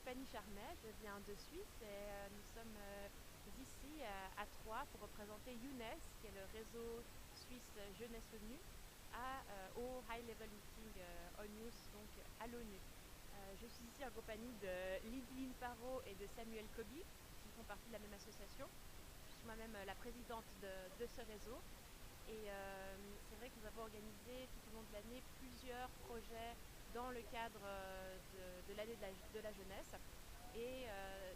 Fanny Charmet, je viens de Suisse et nous sommes ici à Troyes pour représenter Younes, qui est le réseau suisse Jeunesse ONU, au High Level Meeting ONU, donc à l'ONU. Je suis ici en compagnie de Lidline Parot et de Samuel Kobi, qui font partie de la même association. Je suis moi-même la présidente de ce réseau. Et c'est vrai que nous avons organisé tout au long de l'année plusieurs projets dans le cadre de l'année de la jeunesse. Et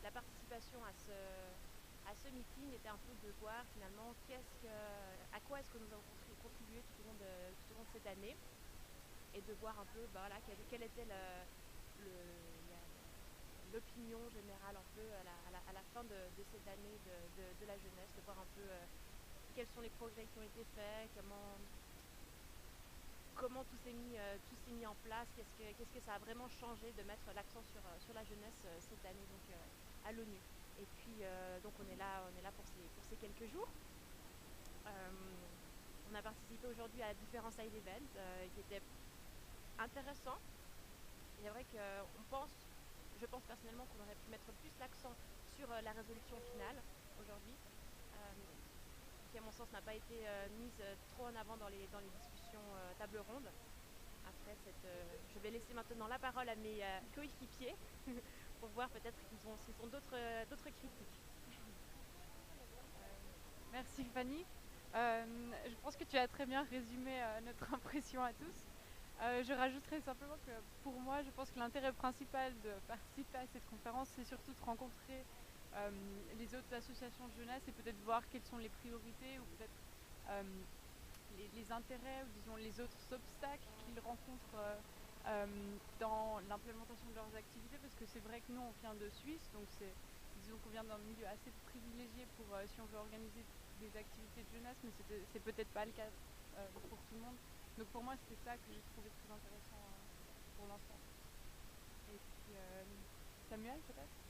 la participation à ce meeting était un peu de voir finalement à quoi est-ce que nous avons contribué tout au long de cette année et de voir un peu voilà, quelle était l'opinion générale un peu à la fin de cette année de la jeunesse, de voir un peu quels sont les progrès qui ont été faits, comment tout s'est mis en place, qu'est-ce que ça a vraiment changé de mettre l'accent sur la jeunesse cette année donc, à l'ONU. Et puis donc on est là pour ces quelques jours. On a participé aujourd'hui à différents side events qui étaient intéressants. Il est vrai que je pense personnellement qu'on aurait pu mettre plus l'accent sur la résolution finale aujourd'hui, qui à mon sens n'a pas été mise trop en avant dans les discussions table ronde. Après je vais laisser maintenant la parole à mes coéquipiers pour voir peut-être s'ils ont d'autres critiques. Merci Fanny. Je pense que tu as très bien résumé notre impression à tous. Je rajouterai simplement que pour moi, je pense que l'intérêt principal de participer à cette conférence, c'est surtout de rencontrer les autres associations de jeunesse et peut-être voir quelles sont les priorités ou peut-être les intérêts ou disons les autres obstacles qu'ils rencontrent dans l'implémentation de leurs activités, parce que c'est vrai que nous on vient de Suisse, donc disons qu'on vient d'un milieu assez privilégié pour si on veut organiser des activités de jeunesse, mais c'est peut-être pas le cas pour tout le monde. Donc pour moi c'était ça que j'ai trouvé très intéressant pour l'instant. Et puis Samuel peut-être.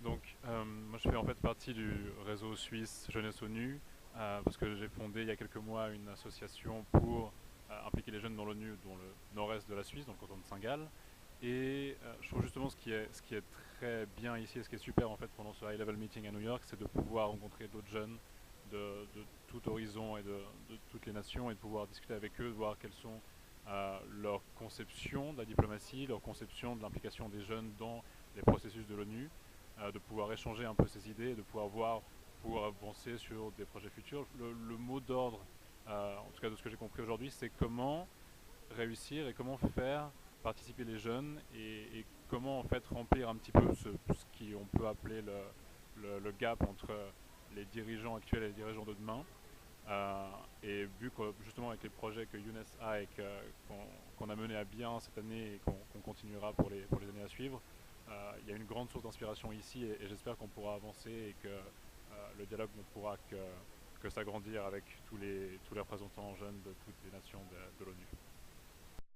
Donc, moi je fais en fait partie du réseau suisse Jeunesse ONU, parce que j'ai fondé il y a quelques mois une association pour impliquer les jeunes dans l'ONU, dans le nord-est de la Suisse, dans le canton de Saint-Gall. Et je trouve justement ce qui est très bien ici et ce qui est super en fait pendant ce High Level Meeting à New York, c'est de pouvoir rencontrer d'autres jeunes de tout horizon et de toutes les nations et de pouvoir discuter avec eux, de voir quelles sont leurs conceptions de la diplomatie, leurs conceptions de l'implication des jeunes dans les processus de l'ONU, de pouvoir échanger un peu ces idées, de pouvoir voir pour avancer sur des projets futurs. Le mot d'ordre, en tout cas de ce que j'ai compris aujourd'hui, c'est comment réussir et comment faire participer les jeunes et comment en fait remplir un petit peu ce qu'on peut appeler le gap entre les dirigeants actuels et les dirigeants de demain. Et vu que justement avec les projets que Younes a et qu'on a mené à bien cette année et qu'on continuera pour les années à suivre, il y a une grande source d'inspiration ici et j'espère qu'on pourra avancer et que le dialogue ne pourra que s'agrandir avec tous les représentants jeunes de toutes les nations de l'ONU.